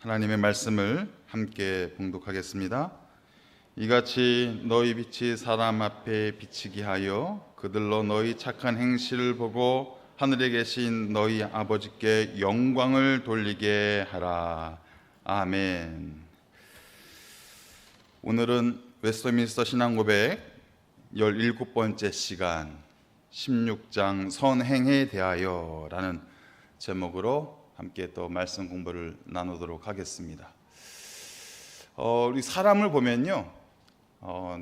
하나님의 말씀을 함께 봉독하겠습니다. 이같이 너희 빛이 사람 앞에 비치게 하여 그들로 너희 착한 행실을 보고 하늘에 계신 너희 아버지께 영광을 돌리게 하라. 아멘. 오늘은 웨스트민스터 신앙고백 17번째 시간 16장 선행에 대하여 라는 제목으로 함께 또 말씀 공부를 나누도록 하겠습니다. 우리 사람을 보면요,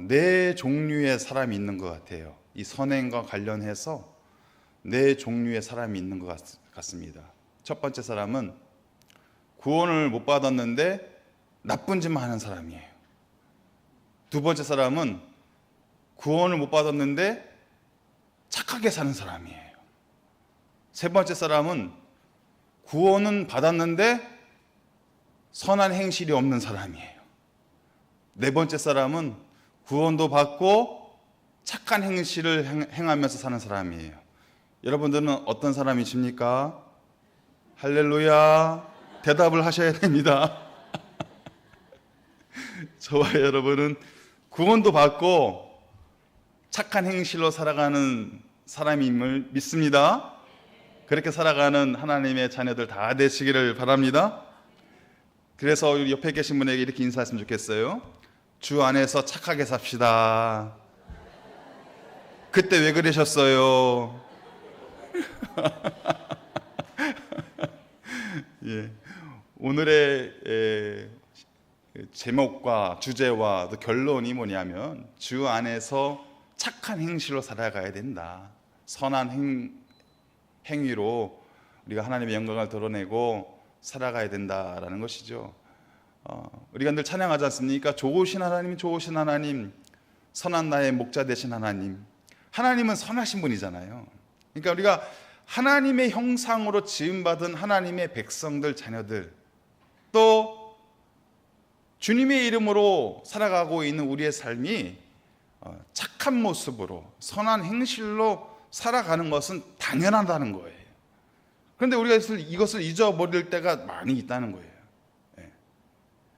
네 종류의 사람이 있는 것 같아요. 이 선행과 관련해서 네 종류의 사람이 있는 것 같습니다. 첫 번째 사람은 구원을 못 받았는데 나쁜 짓만 하는 사람이에요. 두 번째 사람은 구원을 못 받았는데 착하게 사는 사람이에요. 세 번째 사람은 구원은 받았는데 선한 행실이 없는 사람이에요. 네 번째 사람은 구원도 받고 착한 행실을 행하면서 사는 사람이에요. 여러분들은 어떤 사람이십니까? 할렐루야. 대답을 하셔야 됩니다. 저와 여러분은 구원도 받고 착한 행실로 살아가는 사람임을 믿습니다. 그렇게 살아가는 하나님의 자녀들 다 되시기를 바랍니다. 그래서 우리 옆에 계신 분에게 이렇게 인사했으면 좋겠어요. 주 안에서 착하게 삽시다. 그때 왜 그러셨어요? 예. 오늘의 제목과 주제와 또 결론이 뭐냐면 주 안에서 착한 행실로 살아가야 된다. 선한 행위로 우리가 하나님의 영광을 드러내고 살아가야 된다라는 것이죠. 우리가 늘 찬양하지 않습니까? 좋으신 하나님, 좋으신 하나님, 선한 나의 목자 되신 하나님. 하나님은 선하신 분이잖아요. 그러니까 우리가 하나님의 형상으로 지음받은 하나님의 백성들, 자녀들, 또 주님의 이름으로 살아가고 있는 우리의 삶이 착한 모습으로 선한 행실로 살아가는 것은 당연하다는 거예요. 그런데 우리가 이것을 잊어버릴 때가 많이 있다는 거예요.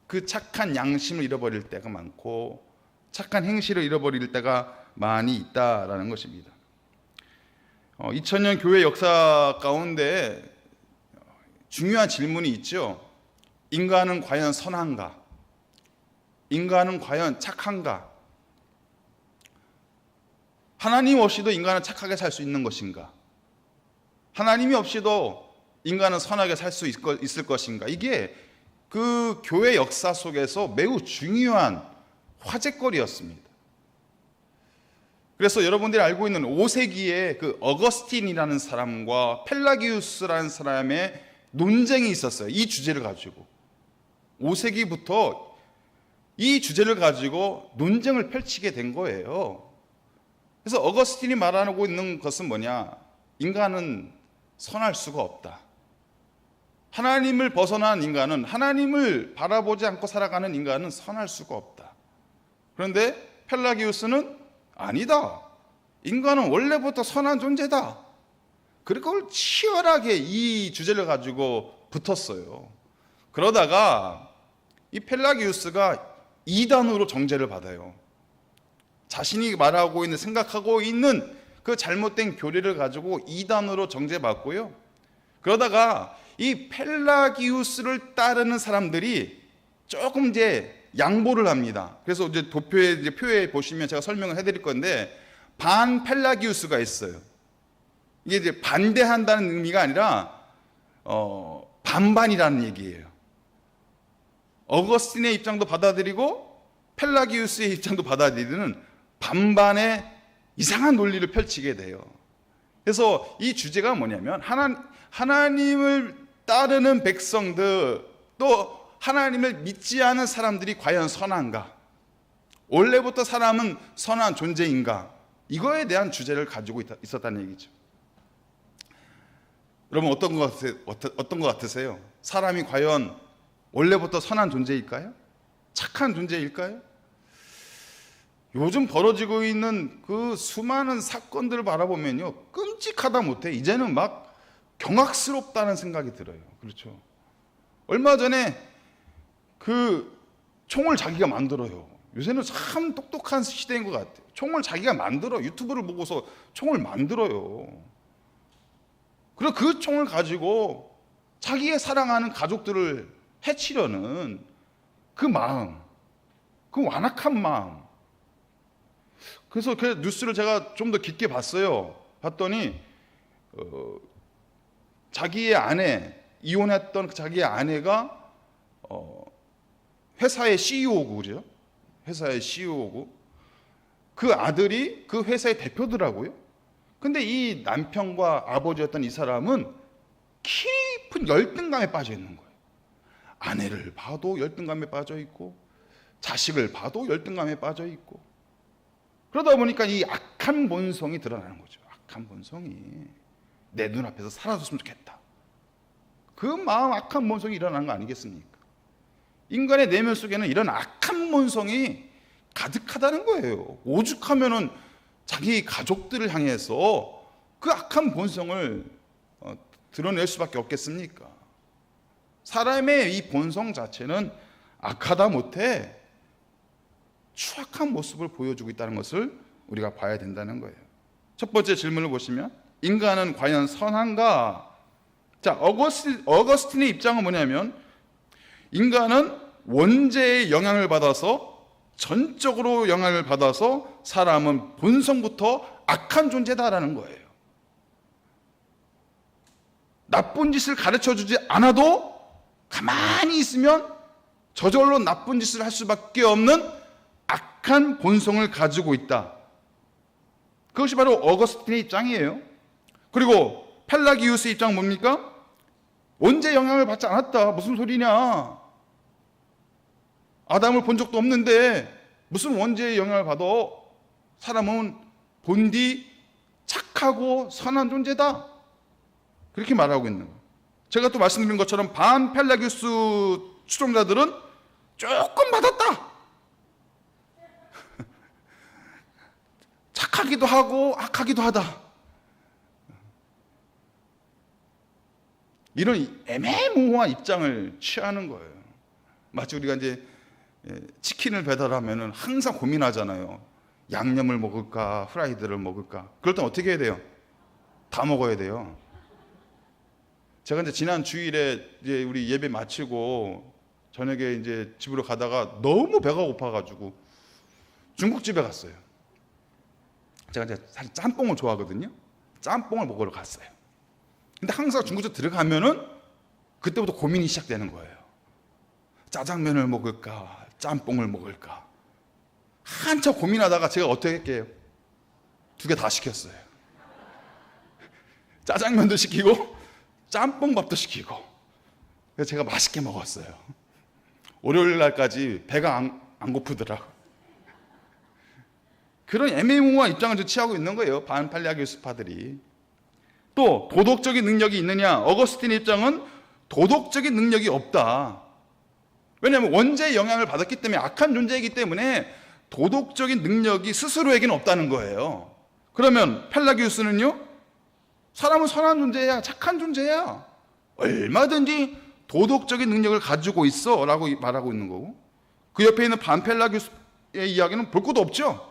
그 착한 양심을 잃어버릴 때가 많고 착한 행실을 잃어버릴 때가 많이 있다라는 것입니다. 2000년 교회 역사 가운데 중요한 질문이 있죠. 인간은 과연 선한가? 인간은 과연 착한가? 하나님 없이도 인간은 착하게 살 수 있는 것인가? 하나님이 없이도 인간은 선하게 살 수 있을 것인가? 이게 그 교회 역사 속에서 매우 중요한 화제거리였습니다. 그래서 여러분들이 알고 있는 5세기에 그 어거스틴이라는 사람과 펠라기우스라는 사람의 논쟁이 있었어요. 이 주제를 가지고 5세기부터 이 주제를 가지고 논쟁을 펼치게 된 거예요. 그래서 어거스틴이 말하고 있는 것은 뭐냐? 인간은 선할 수가 없다. 하나님을 벗어난 인간은, 하나님을 바라보지 않고 살아가는 인간은 선할 수가 없다. 그런데 펠라기우스는 아니다. 인간은 원래부터 선한 존재다. 그걸 치열하게 이 주제를 가지고 붙었어요. 그러다가 이 펠라기우스가 이단으로 정죄를 받아요. 자신이 말하고 있는, 생각하고 있는 그 잘못된 교리를 가지고 이단으로 정죄받고요. 그러다가 이 펠라기우스를 따르는 사람들이 조금 이제 양보를 합니다. 그래서 이제 도표에, 표에 보시면 제가 설명을 해드릴 건데, 반 펠라기우스가 있어요. 이게 이제 반대한다는 의미가 아니라 반반이라는 얘기예요. 어거스틴의 입장도 받아들이고 펠라기우스의 입장도 받아들이는 반반의 이상한 논리를 펼치게 돼요. 그래서 이 주제가 뭐냐면 하나님을 따르는 백성들, 또 하나님을 믿지 않은 사람들이 과연 선한가? 원래부터 사람은 선한 존재인가? 이거에 대한 주제를 가지고 있었다는 얘기죠. 여러분 어떤 것 같으세요? 사람이 과연 원래부터 선한 존재일까요? 착한 존재일까요? 요즘 벌어지고 있는 그 수많은 사건들을 바라보면요, 끔찍하다 못해 이제는 막 경악스럽다는 생각이 들어요. 그렇죠? 얼마 전에 그 총을 자기가 만들어요. 요새는 참 똑똑한 시대인 것 같아요. 총을 자기가 만들어. 유튜브를 보고서 총을 만들어요. 그리고 그 총을 가지고 자기의 사랑하는 가족들을 해치려는 그 마음, 그 완악한 마음. 그래서 그 뉴스를 제가 좀 더 깊게 봤어요. 봤더니 자기의 아내, 이혼했던 자기의 아내가 회사의 CEO고, 그죠? 회사의 CEO고, 그 아들이 그 회사의 대표더라고요. 근데 이 남편과 아버지였던 이 사람은 깊은 열등감에 빠져 있는 거예요. 아내를 봐도 열등감에 빠져 있고, 자식을 봐도 열등감에 빠져 있고, 그러다 보니까 이 악한 본성이 드러나는 거죠. 악한 본성이 내 눈앞에서 사라졌으면 좋겠다. 그 마음, 악한 본성이 일어나는 거 아니겠습니까? 인간의 내면 속에는 이런 악한 본성이 가득하다는 거예요. 오죽하면은 자기 가족들을 향해서 그 악한 본성을 드러낼 수밖에 없겠습니까? 사람의 이 본성 자체는 악하다 못해 추악한 모습을 보여주고 있다는 것을 우리가 봐야 된다는 거예요. 첫 번째 질문을 보시면, 인간은 과연 선한가? 자, 어거스틴의 입장은 뭐냐면, 인간은 원죄의 영향을 받아서, 전적으로 영향을 받아서 사람은 본성부터 악한 존재다라는 거예요. 나쁜 짓을 가르쳐 주지 않아도 가만히 있으면 저절로 나쁜 짓을 할 수밖에 없는 악한 본성을 가지고 있다. 그것이 바로 어거스틴의 입장이에요. 그리고 펠라기우스의 입장은 뭡니까? 원죄의 영향을 받지 않았다. 무슨 소리냐? 아담을 본 적도 없는데 무슨 원죄의 영향을 받아? 사람은 본디 착하고 선한 존재다. 그렇게 말하고 있는 거예요. 제가 또 말씀드린 것처럼 반펠라기우스 추종자들은 조금 받았다. 착하기도 하고 악하기도 하다. 이런 애매모호한 입장을 취하는 거예요. 마치 우리가 이제 치킨을 배달하면은 항상 고민하잖아요. 양념을 먹을까, 후라이드를 먹을까. 그럴 땐 어떻게 해야 돼요? 다 먹어야 돼요. 제가 이제 지난 주일에 이제 우리 예배 마치고 저녁에 이제 집으로 가다가 너무 배가 고파가지고 중국집에 갔어요. 제가 이제 사실 짬뽕을 좋아하거든요. 짬뽕을 먹으러 갔어요. 근데 항상 중국집 들어가면은 그때부터 고민이 시작되는 거예요. 짜장면을 먹을까, 짬뽕을 먹을까. 한참 고민하다가 제가 어떻게 할게요? 2개 다 시켰어요. 짜장면도 시키고 짬뽕밥도 시키고. 그래서 제가 맛있게 먹었어요. 월요일 날까지 배가 안 고프더라고요. 그런 애매모호한 입장을 취하고 있는 거예요. 반팔레아기우스파들이. 또 도덕적인 능력이 있느냐? 어거스틴의 입장은 도덕적인 능력이 없다. 왜냐하면 원죄의 영향을 받았기 때문에, 악한 존재이기 때문에 도덕적인 능력이 스스로에게는 없다는 거예요. 그러면 펠라기우스는요? 사람은 선한 존재야, 착한 존재야. 얼마든지 도덕적인 능력을 가지고 있어 라고 말하고 있는 거고, 그 옆에 있는 반펠라기우스의 이야기는 볼 것도 없죠.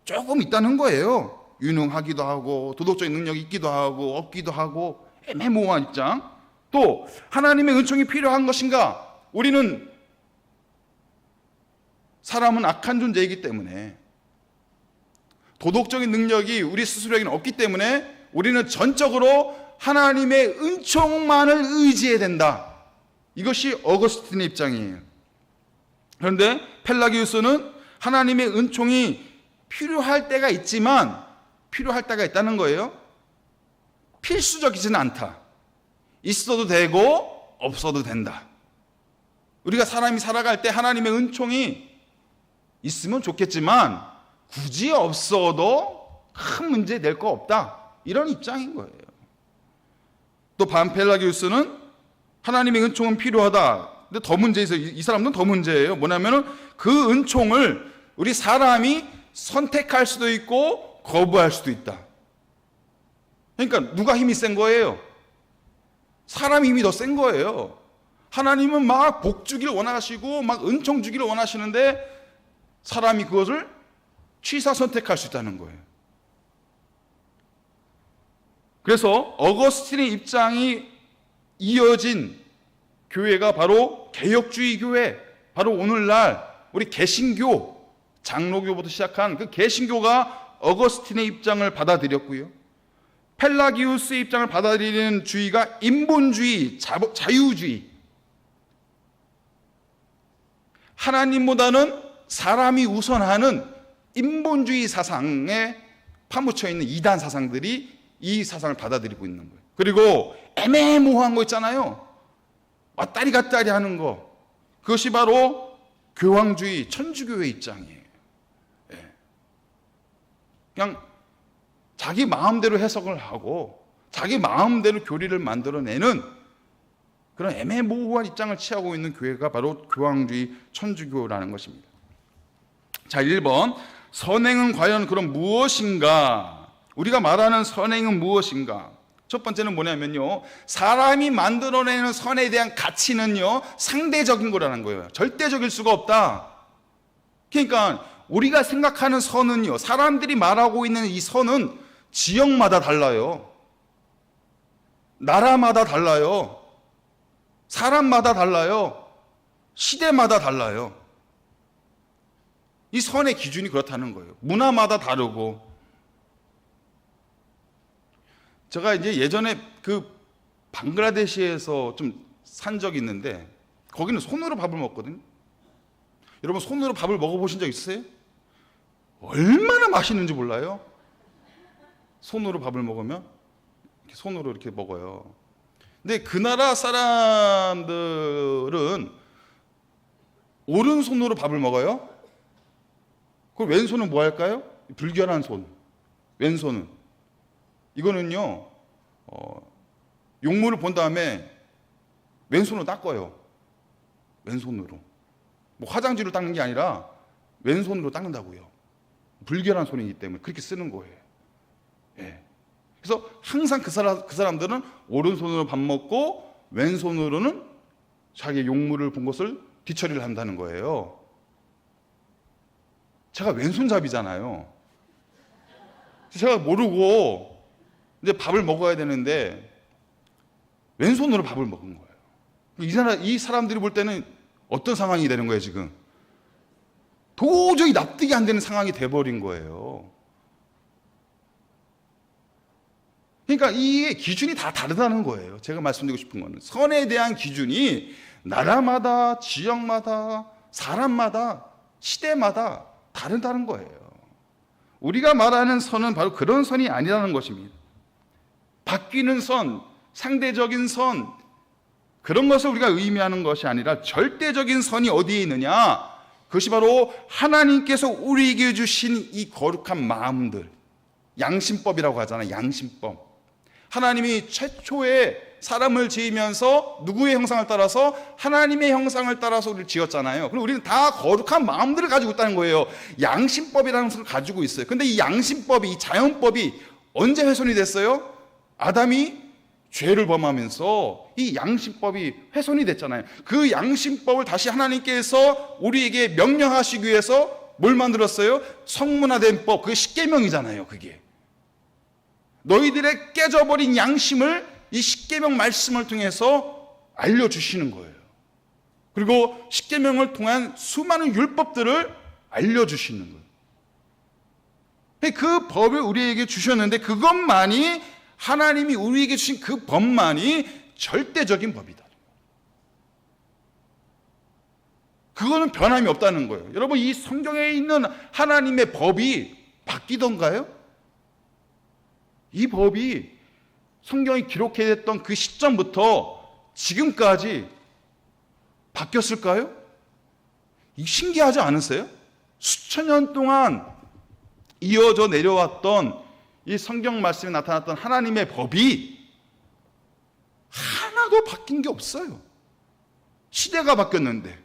조금 있다는 거예요. 유능하기도 하고 도덕적인 능력이 있기도 하고 없기도 하고 애매모호한 입장. 또 하나님의 은총이 필요한 것인가? 우리는 사람은 악한 존재이기 때문에, 도덕적인 능력이 우리 스스로에게는 없기 때문에 우리는 전적으로 하나님의 은총만을 의지해야 된다. 이것이 어거스틴의 입장이에요. 그런데 펠라기우스는 하나님의 은총이 필요할 때가 있지만, 필요할 때가 있다는 거예요. 필수적이지는 않다. 있어도 되고 없어도 된다. 우리가 사람이 살아갈 때 하나님의 은총이 있으면 좋겠지만 굳이 없어도 큰 문제 될 거 없다. 이런 입장인 거예요. 또 반펠라기우스는 하나님의 은총은 필요하다. 근데 더 문제 있어요. 이 사람은 더 문제예요. 뭐냐면은 그 은총을 우리 사람이 선택할 수도 있고 거부할 수도 있다. 그러니까 누가 힘이 센 거예요? 사람이 힘이 더 센 거예요. 하나님은 막 복 주기를 원하시고 막 은총 주기를 원하시는데 사람이 그것을 취사 선택할 수 있다는 거예요. 그래서 어거스틴의 입장이 이어진 교회가 바로 개혁주의 교회, 바로 오늘날 우리 개신교, 장로교부터 시작한 그 개신교가 어거스틴의 입장을 받아들였고요. 펠라기우스의 입장을 받아들이는 주의가 인본주의, 자유주의, 하나님보다는 사람이 우선하는 인본주의 사상에 파묻혀 있는 이단 사상들이 이 사상을 받아들이고 있는 거예요. 그리고 애매모호한 거 있잖아요. 왔다리 갔다리 하는 거. 그것이 바로 교황주의, 천주교의 입장이에요. 그냥 자기 마음대로 해석을 하고 자기 마음대로 교리를 만들어내는 그런 애매모호한 입장을 취하고 있는 교회가 바로 교황주의, 천주교라는 것입니다. 자, 1번. 선행은 과연 그럼 무엇인가? 우리가 말하는 선행은 무엇인가? 첫 번째는 뭐냐면요, 사람이 만들어내는 선에 대한 가치는요 상대적인 거라는 거예요. 절대적일 수가 없다. 그러니까 우리가 생각하는 선은요, 사람들이 말하고 있는 이 선은 지역마다 달라요. 나라마다 달라요. 사람마다 달라요. 시대마다 달라요. 이 선의 기준이 그렇다는 거예요. 문화마다 다르고. 제가 이제 예전에 그 방글라데시에서 좀 산 적이 있는데 거기는 손으로 밥을 먹거든요. 여러분 손으로 밥을 먹어보신 적 있으세요? 얼마나 맛있는지 몰라요? 손으로 밥을 먹으면 이렇게 손으로 이렇게 먹어요. 근데 그 나라 사람들은 오른손으로 밥을 먹어요. 그럼 왼손은 뭐 할까요? 불결한 손. 왼손은 이거는요 용물을 본 다음에 왼손으로 닦아요. 왼손으로. 뭐 화장지로 닦는 게 아니라 왼손으로 닦는다고요. 불결한 손이기 때문에 그렇게 쓰는 거예요. 예. 그래서 항상 그 사람들은 오른손으로 밥 먹고 왼손으로는 자기 용물을 본 것을 뒤처리를 한다는 거예요. 제가 왼손잡이잖아요. 제가 모르고 이제 밥을 먹어야 되는데 왼손으로 밥을 먹은 거예요. 이 사람들이 볼 때는 어떤 상황이 되는 거예요, 지금? 도저히 납득이 안 되는 상황이 돼버린 거예요. 그러니까 이 기준이 다 다르다는 거예요. 제가 말씀드리고 싶은 거는 선에 대한 기준이 나라마다, 지역마다, 사람마다, 시대마다 다르다는 거예요. 우리가 말하는 선은 바로 그런 선이 아니라는 것입니다. 바뀌는 선, 상대적인 선, 그런 것을 우리가 의미하는 것이 아니라 절대적인 선이 어디에 있느냐? 그것이 바로 하나님께서 우리에게 주신 이 거룩한 마음들, 양심법이라고 하잖아요. 양심법. 하나님이 최초에 사람을 지으면서 누구의 형상을 따라서? 하나님의 형상을 따라서 우리를 지었잖아요. 그리고 우리는 다 거룩한 마음들을 가지고 있다는 거예요. 양심법이라는 것을 가지고 있어요. 근데 이 양심법이, 이 자연법이 언제 훼손이 됐어요? 아담이 죄를 범하면서 이 양심법이 훼손이 됐잖아요. 그 양심법을 다시 하나님께서 우리에게 명령하시기 위해서 뭘 만들었어요? 성문화된 법, 그게 십계명이잖아요. 그게 너희들의 깨져버린 양심을 이 십계명 말씀을 통해서 알려주시는 거예요. 그리고 십계명을 통한 수많은 율법들을 알려주시는 거예요. 그 법을 우리에게 주셨는데 그것만이, 하나님이 우리에게 주신 그 법만이 절대적인 법이다. 그거는 변함이 없다는 거예요. 여러분, 이 성경에 있는 하나님의 법이 바뀌던가요? 이 법이 성경이 기록해냈던 그 시점부터 지금까지 바뀌었을까요? 신기하지 않으세요? 수천 년 동안 이어져 내려왔던 이 성경 말씀에 나타났던 하나님의 법이 하나도 바뀐 게 없어요. 시대가 바뀌었는데,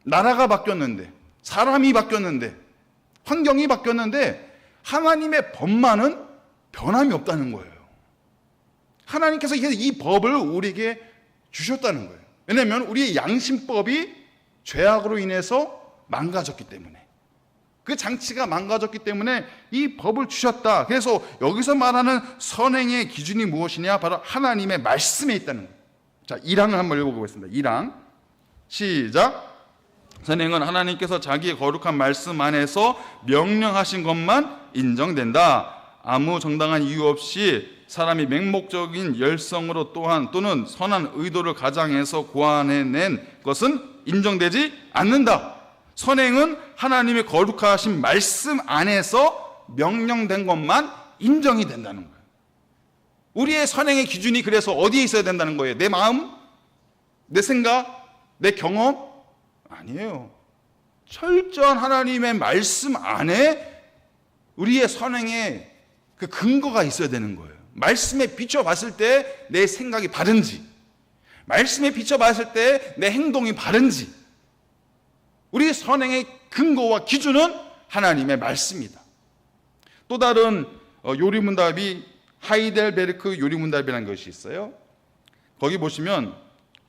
나라가 바뀌었는데, 사람이 바뀌었는데, 환경이 바뀌었는데 하나님의 법만은 변함이 없다는 거예요. 하나님께서 이 법을 우리에게 주셨다는 거예요. 왜냐하면 우리의 양심법이 죄악으로 인해서 망가졌기 때문에, 그 장치가 망가졌기 때문에 이 법을 주셨다. 그래서 여기서 말하는 선행의 기준이 무엇이냐? 바로 하나님의 말씀에 있다는 거예요. 자, 1항을 한번 읽어보겠습니다. 1항 시작. 선행은 하나님께서 자기의 거룩한 말씀 안에서 명령하신 것만 인정된다. 아무 정당한 이유 없이 사람이 맹목적인 열성으로 또는 선한 의도를 가장해서 고안해낸 것은 인정되지 않는다. 선행은 하나님의 거룩하신 말씀 안에서 명령된 것만 인정이 된다는 거예요. 우리의 선행의 기준이 그래서 어디에 있어야 된다는 거예요? 내 마음? 내 생각? 내 경험? 아니에요. 철저한 하나님의 말씀 안에 우리의 선행의 그 근거가 있어야 되는 거예요. 말씀에 비춰봤을 때 내 생각이 바른지, 말씀에 비춰봤을 때 내 행동이 바른지, 우리 선행의 근거와 기준은 하나님의 말씀이다. 또 다른 요리문답이 하이델베르크 요리문답이라는 것이 있어요. 거기 보시면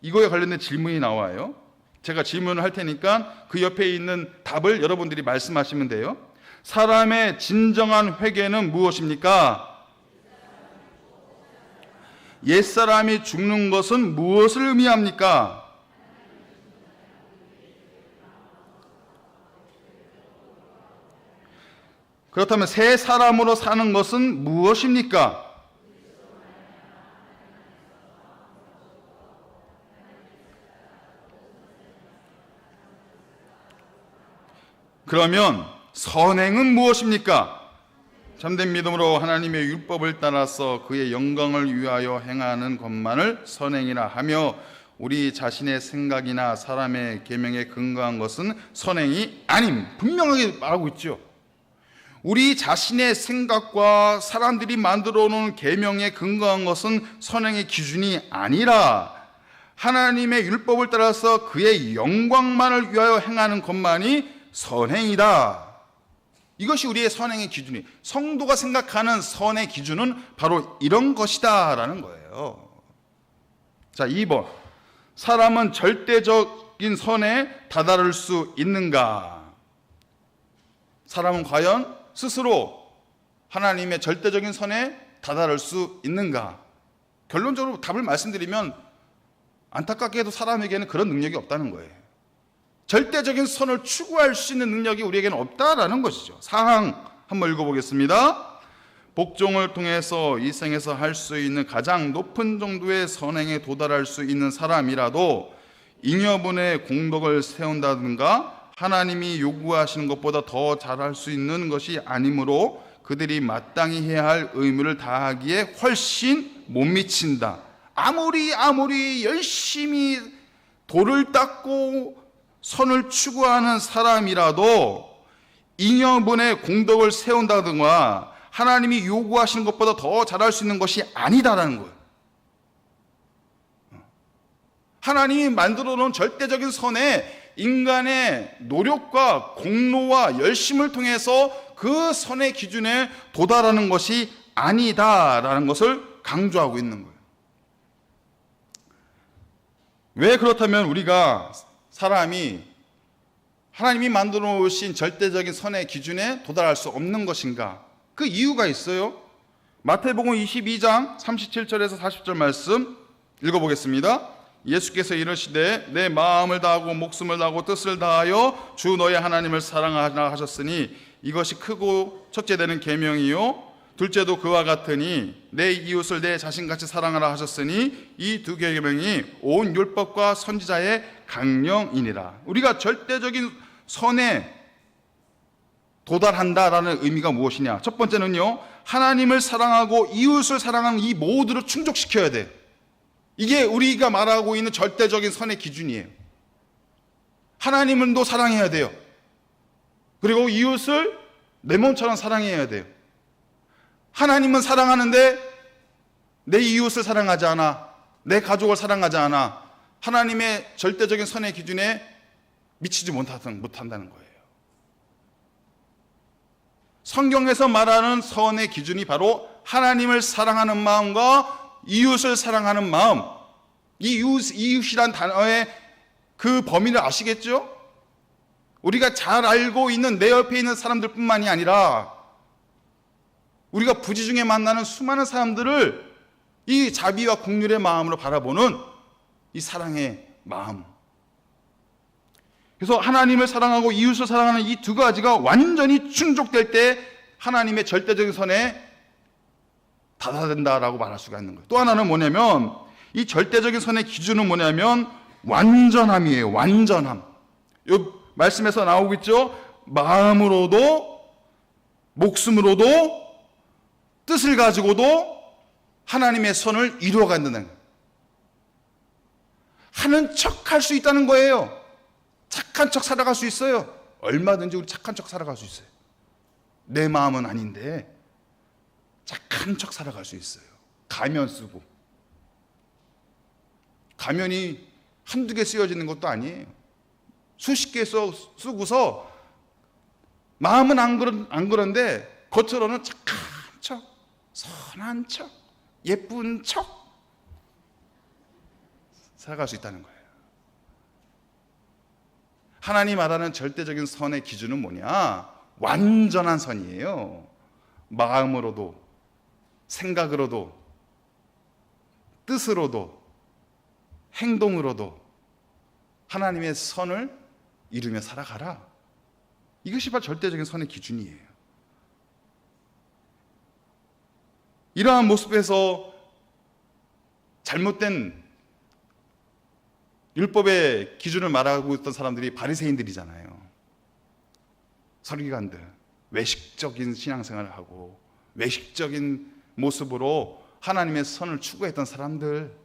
이거에 관련된 질문이 나와요. 제가 질문을 할 테니까 그 옆에 있는 답을 여러분들이 말씀하시면 돼요. 사람의 진정한 회개는 무엇입니까? 옛사람이 죽는 것은 무엇을 의미합니까? 그렇다면 새 사람으로 사는 것은 무엇입니까? 그러면 선행은 무엇입니까? 참된 믿음으로 하나님의 율법을 따라서 그의 영광을 위하여 행하는 것만을 선행이라 하며 우리 자신의 생각이나 사람의 계명에 근거한 것은 선행이 아님. 분명하게 말하고 있죠. 우리 자신의 생각과 사람들이 만들어 놓은 계명에 근거한 것은 선행의 기준이 아니라 하나님의 율법을 따라서 그의 영광만을 위하여 행하는 것만이 선행이다. 이것이 우리의 선행의 기준이, 성도가 생각하는 선의 기준은 바로 이런 것이다 라는 거예요. 자, 2번. 사람은 절대적인 선에 다다를 수 있는가? 사람은 과연 스스로 하나님의 절대적인 선에 다다를 수 있는가? 결론적으로 답을 말씀드리면 안타깝게도 사람에게는 그런 능력이 없다는 거예요. 절대적인 선을 추구할 수 있는 능력이 우리에게는 없다라는 것이죠. 4항 한번 읽어보겠습니다. 복종을 통해서 이 생에서 할 수 있는 가장 높은 정도의 선행에 도달할 수 있는 사람이라도 잉여분의 공덕을 세운다든가 하나님이 요구하시는 것보다 더 잘할 수 있는 것이 아니므로 그들이 마땅히 해야 할 의무를 다하기에 훨씬 못 미친다. 아무리 열심히 돌을 닦고 선을 추구하는 사람이라도 잉여분의 공덕을 세운다든가 하나님이 요구하시는 것보다 더 잘할 수 있는 것이 아니다라는 거예요. 하나님이 만들어 놓은 절대적인 선에 인간의 노력과 공로와 열심을 통해서 그 선의 기준에 도달하는 것이 아니다라는 것을 강조하고 있는 거예요. 왜 그렇다면 우리가 사람이 하나님이 만들어 놓으신 절대적인 선의 기준에 도달할 수 없는 것인가? 그 이유가 있어요. 마태복음 22장 37절에서 40절 말씀 읽어보겠습니다. 예수께서 이르시되 내 마음을 다하고 목숨을 다하고 뜻을 다하여 주 너의 하나님을 사랑하라 하셨으니 이것이 크고 첫째 되는 계명이요 둘째도 그와 같으니 내 이웃을 내 자신같이 사랑하라 하셨으니 이 두 계명이 온 율법과 선지자의 강령이니라. 우리가 절대적인 선에 도달한다라는 의미가 무엇이냐? 첫 번째는요, 하나님을 사랑하고 이웃을 사랑하는 이 모두를 충족시켜야 돼. 이게 우리가 말하고 있는 절대적인 선의 기준이에요. 하나님도 사랑해야 돼요. 그리고 이웃을 내 몸처럼 사랑해야 돼요. 하나님은 사랑하는데 내 이웃을 사랑하지 않아, 내 가족을 사랑하지 않아, 하나님의 절대적인 선의 기준에 미치지 못한다는 거예요. 성경에서 말하는 선의 기준이 바로 하나님을 사랑하는 마음과 이웃을 사랑하는 마음, 이 이웃이란 단어의 그 범위를 아시겠죠? 우리가 잘 알고 있는 내 옆에 있는 사람들뿐만이 아니라 우리가 부지 중에 만나는 수많은 사람들을 이 자비와 긍휼의 마음으로 바라보는 이 사랑의 마음. 그래서 하나님을 사랑하고 이웃을 사랑하는 이 두 가지가 완전히 충족될 때 하나님의 절대적인 선에 다다른다라고 말할 수가 있는 거예요. 또 하나는 뭐냐면 이 절대적인 선의 기준은 뭐냐면 완전함이에요. 완전함. 이 말씀에서 나오고 있죠. 마음으로도 목숨으로도 뜻을 가지고도 하나님의 선을 이루어간다는 거예요. 하는 척 할 수 있다는 거예요. 착한 척 살아갈 수 있어요. 얼마든지 우리 착한 척 살아갈 수 있어요. 내 마음은 아닌데 착한 척 살아갈 수 있어요. 가면 쓰고. 가면이 한두 개 쓰여지는 것도 아니에요. 수십 개 쓰고서 마음은 안 그런데 겉으로는 착한 척, 선한 척, 예쁜 척 살아갈 수 있다는 거예요. 하나님 말하는 절대적인 선의 기준은 뭐냐? 완전한 선이에요. 마음으로도 생각으로도 뜻으로도 행동으로도 하나님의 선을 이루며 살아가라. 이것이 바로 절대적인 선의 기준이에요. 이러한 모습에서 잘못된 율법의 기준을 말하고 있던 사람들이 바리새인들이잖아요. 서기관들, 외식적인 신앙생활을 하고 외식적인 모습으로 하나님의 선을 추구했던 사람들,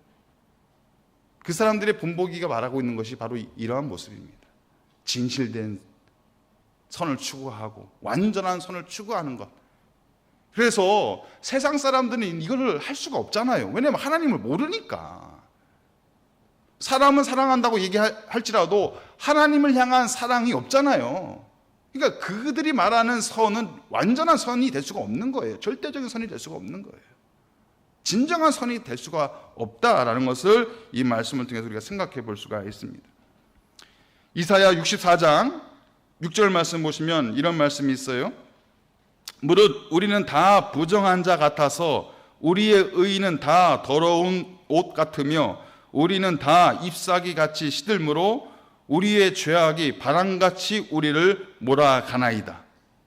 그 사람들의 본보기가 말하고 있는 것이 바로 이러한 모습입니다. 진실된 선을 추구하고 완전한 선을 추구하는 것. 그래서 세상 사람들은 이걸 할 수가 없잖아요. 왜냐하면 하나님을 모르니까. 사람은 사랑한다고 얘기할지라도 하나님을 향한 사랑이 없잖아요. 그러니까 그들이 말하는 선은 완전한 선이 될 수가 없는 거예요. 절대적인 선이 될 수가 없는 거예요. 진정한 선이 될 수가 없다라는 것을 이 말씀을 통해서 우리가 생각해 볼 수가 있습니다. 이사야 64장 6절 말씀 보시면 이런 말씀이 있어요. 무릇 우리는 다 부정한 자 같아서 우리의 의는 다 더러운 옷 같으며 우리는 다 잎사귀 같이 시들므로 우리의 죄악이 바람같이 우리를 몰아가나이다.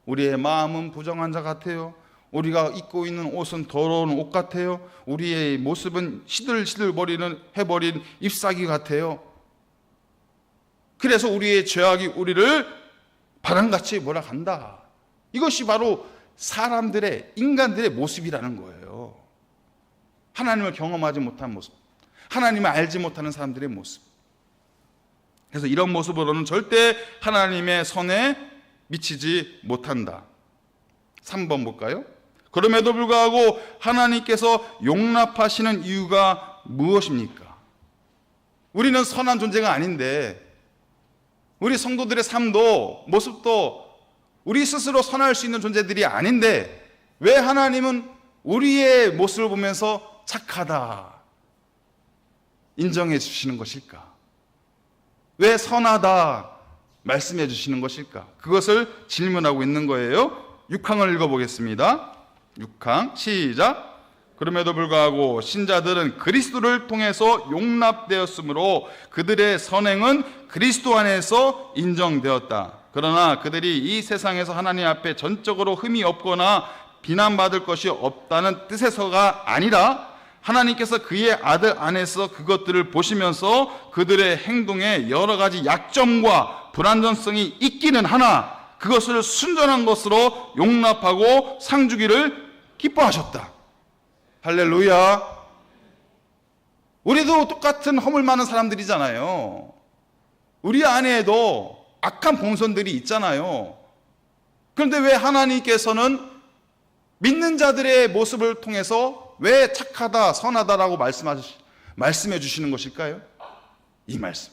우리의 마음은 부정한 자 같아요. 우리가 입고 있는 옷은 더러운 옷 같아요. 우리의 모습은 시들시들 해버린 잎사귀 같아요. 그래서 우리의 죄악이 우리를 바람같이 몰아간다. 이것이 바로 사람들의, 인간들의 모습이라는 거예요. 하나님을 경험하지 못한 모습, 하나님을 알지 못하는 사람들의 모습. 그래서 이런 모습으로는 절대 하나님의 선에 미치지 못한다. 3번 볼까요? 그럼에도 불구하고 하나님께서 용납하시는 이유가 무엇입니까? 우리는 선한 존재가 아닌데, 우리 성도들의 삶도 모습도 우리 스스로 선할 수 있는 존재들이 아닌데 왜 하나님은 우리의 모습을 보면서 착하다 인정해 주시는 것일까? 왜 선하다 말씀해 주시는 것일까? 그것을 질문하고 있는 거예요. 6항을 읽어보겠습니다. 6항 시작. 그럼에도 불구하고 신자들은 그리스도를 통해서 용납되었으므로 그들의 선행은 그리스도 안에서 인정되었다. 그러나 그들이 이 세상에서 하나님 앞에 전적으로 흠이 없거나 비난받을 것이 없다는 뜻에서가 아니라 하나님께서 그의 아들 안에서 그것들을 보시면서 그들의 행동에 여러 가지 약점과 불완전성이 있기는 하나 그것을 순전한 것으로 용납하고 상주기를 기뻐하셨다. 할렐루야. 우리도 똑같은 허물 많은 사람들이잖아요. 우리 안에도 악한 본성들이 있잖아요. 그런데 왜 하나님께서는 믿는 자들의 모습을 통해서 왜 착하다, 선하다라고 말씀해 주시는 것일까요? 이 말씀.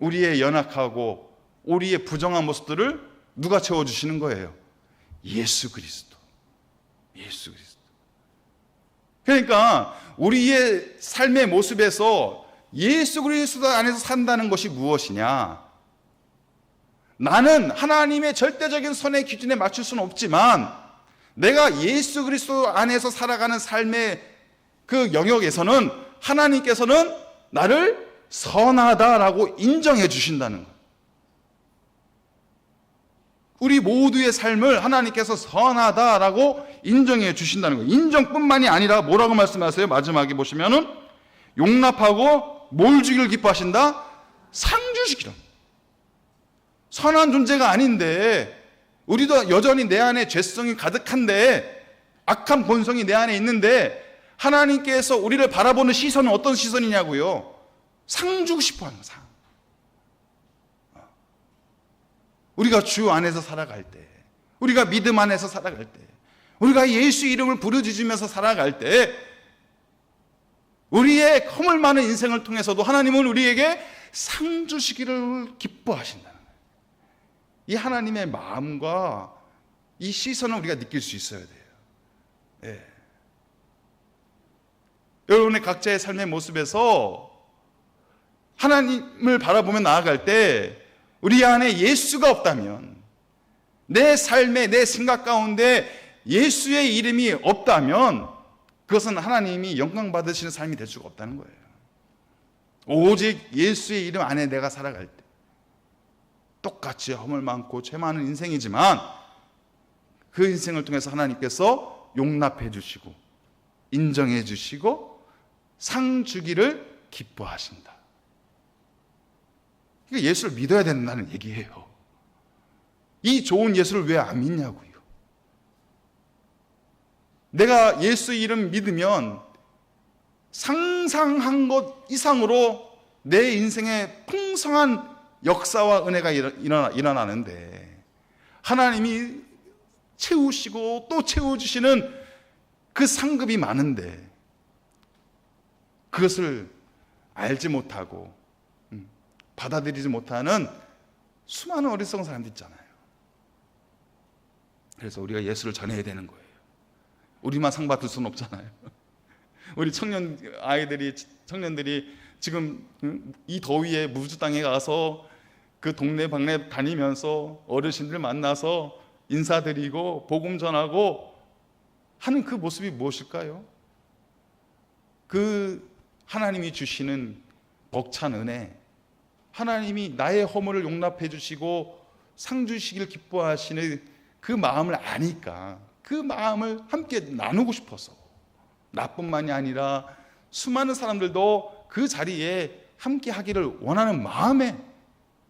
우리의 연약하고 우리의 부정한 모습들을 누가 채워주시는 거예요? 예수 그리스도. 예수 그리스도. 그러니까 우리의 삶의 모습에서 예수 그리스도 안에서 산다는 것이 무엇이냐? 나는 하나님의 절대적인 선의 기준에 맞출 수는 없지만 내가 예수 그리스도 안에서 살아가는 삶의 그 영역에서는 하나님께서는 나를 선하다라고 인정해 주신다는 것. 우리 모두의 삶을 하나님께서 선하다라고 인정해 주신다는 거예요. 인정뿐만이 아니라 뭐라고 말씀하세요? 마지막에 보시면은 용납하고 뭘 주기를 기뻐하신다? 상 주시기를. 선한 존재가 아닌데 우리도 여전히 내 안에 죄성이 가득한데 악한 본성이 내 안에 있는데 하나님께서 우리를 바라보는 시선은 어떤 시선이냐고요? 상 주고 싶어 하는 상. 우리가 주 안에서 살아갈 때, 우리가 믿음 안에서 살아갈 때, 우리가 예수 이름을 부르짖으면서 살아갈 때 우리의 허물 많은 인생을 통해서도 하나님은 우리에게 상 주시기를 기뻐하신다는 거예요. 이 하나님의 마음과 이 시선을 우리가 느낄 수 있어야 돼요. 예. 여러분의 각자의 삶의 모습에서 하나님을 바라보며 나아갈 때 우리 안에 예수가 없다면, 내 삶에 내 생각 가운데 예수의 이름이 없다면 그것은 하나님이 영광 받으시는 삶이 될 수가 없다는 거예요. 오직 예수의 이름 안에 내가 살아갈 때 똑같이 허물 많고 죄 많은 인생이지만 그 인생을 통해서 하나님께서 용납해 주시고 인정해 주시고 상 주기를 기뻐하신다. 그러니까 예수를 믿어야 된다는 얘기예요. 이 좋은 예수를 왜 안 믿냐고요. 내가 예수 이름 믿으면 상상한 것 이상으로 내 인생에 풍성한 역사와 은혜가 일어나는데 하나님이 채우시고 또 채워주시는 그 상급이 많은데 그것을 알지 못하고 받아들이지 못하는 수많은 어리석은 사람들 있잖아요. 그래서 우리가 예수를 전해야 되는 거예요. 우리만 상 받을 수는 없잖아요. 우리 청년들이 지금 이 더위에 무주 땅에 가서 그 동네 방네 다니면서 어르신들 만나서 인사드리고 복음 전하고 하는 그 모습이 무엇일까요? 그 하나님이 주시는 벅찬 은혜, 하나님이 나의 허물을 용납해 주시고 상 주시길 기뻐하시는 그 마음을 아니까 그 마음을 함께 나누고 싶어서 나뿐만이 아니라 수많은 사람들도 그 자리에 함께 하기를 원하는 마음에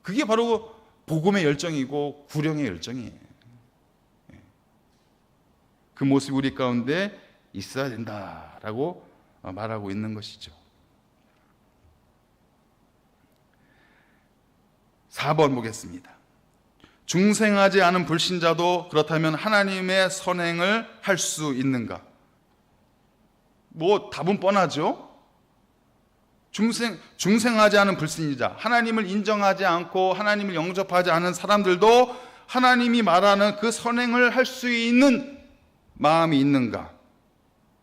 그게 바로 복음의 열정이고 구령의 열정이에요. 그 모습이 우리 가운데 있어야 된다라고 말하고 있는 것이죠. 4번 보겠습니다. 중생하지 않은 불신자도 그렇다면 하나님의 선행을 할 수 있는가? 뭐 답은 뻔하죠. 중생하지 않은 불신자, 하나님을 인정하지 않고 하나님을 영접하지 않은 사람들도 하나님이 말하는 그 선행을 할 수 있는 마음이 있는가?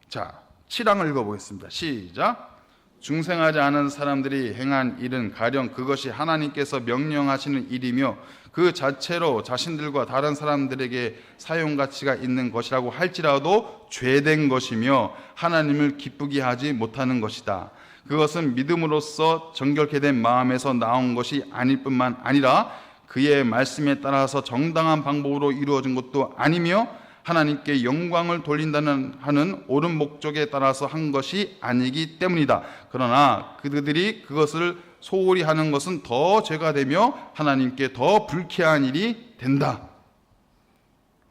자, 7항을 읽어보겠습니다. 시작. 중생하지 않은 사람들이 행한 일은 가령 그것이 하나님께서 명령하시는 일이며 그 자체로 자신들과 다른 사람들에게 사용가치가 있는 것이라고 할지라도 죄된 것이며 하나님을 기쁘게 하지 못하는 것이다. 그것은 믿음으로써 정결케 된 마음에서 나온 것이 아닐 뿐만 아니라 그의 말씀에 따라서 정당한 방법으로 이루어진 것도 아니며 하나님께 영광을 돌린다는 하는 옳은 목적에 따라서 한 것이 아니기 때문이다. 그러나 그들이 그것을 소홀히 하는 것은 더 죄가 되며 하나님께 더 불쾌한 일이 된다.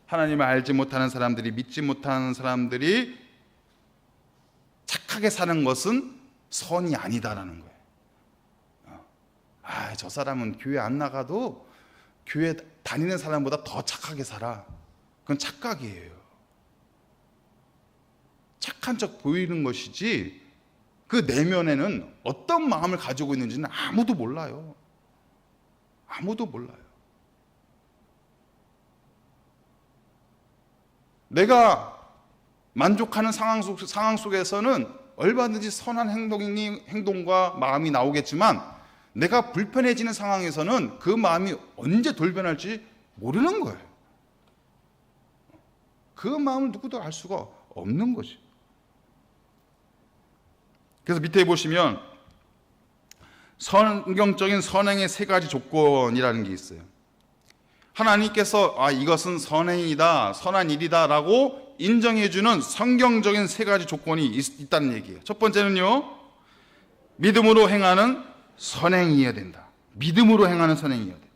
하나님을 알지 못하는 사람들이, 믿지 못하는 사람들이 착하게 사는 것은 선이 아니다라는 거예요. 저 사람은 교회 안 나가도 교회 다니는 사람보다 더 착하게 살아. 그건 착각이에요. 착한 척 보이는 것이지 그 내면에는 어떤 마음을 가지고 있는지는 아무도 몰라요. 아무도 몰라요. 내가 만족하는 상황 속에서는 얼마든지 선한 행동과 마음이 나오겠지만 내가 불편해지는 상황에서는 그 마음이 언제 돌변할지 모르는 거예요. 그 마음을 누구도 알 수가 없는 거지. 그래서 밑에 보시면 성경적인 선행의 세 가지 조건이라는 게 있어요. 하나님께서 이것은 선행이다, 선한 일이다 라고 인정해주는 성경적인 세 가지 조건이 있다는 얘기예요. 첫 번째는요, 믿음으로 행하는 선행이어야 된다. 믿음으로 행하는 선행이어야 된다.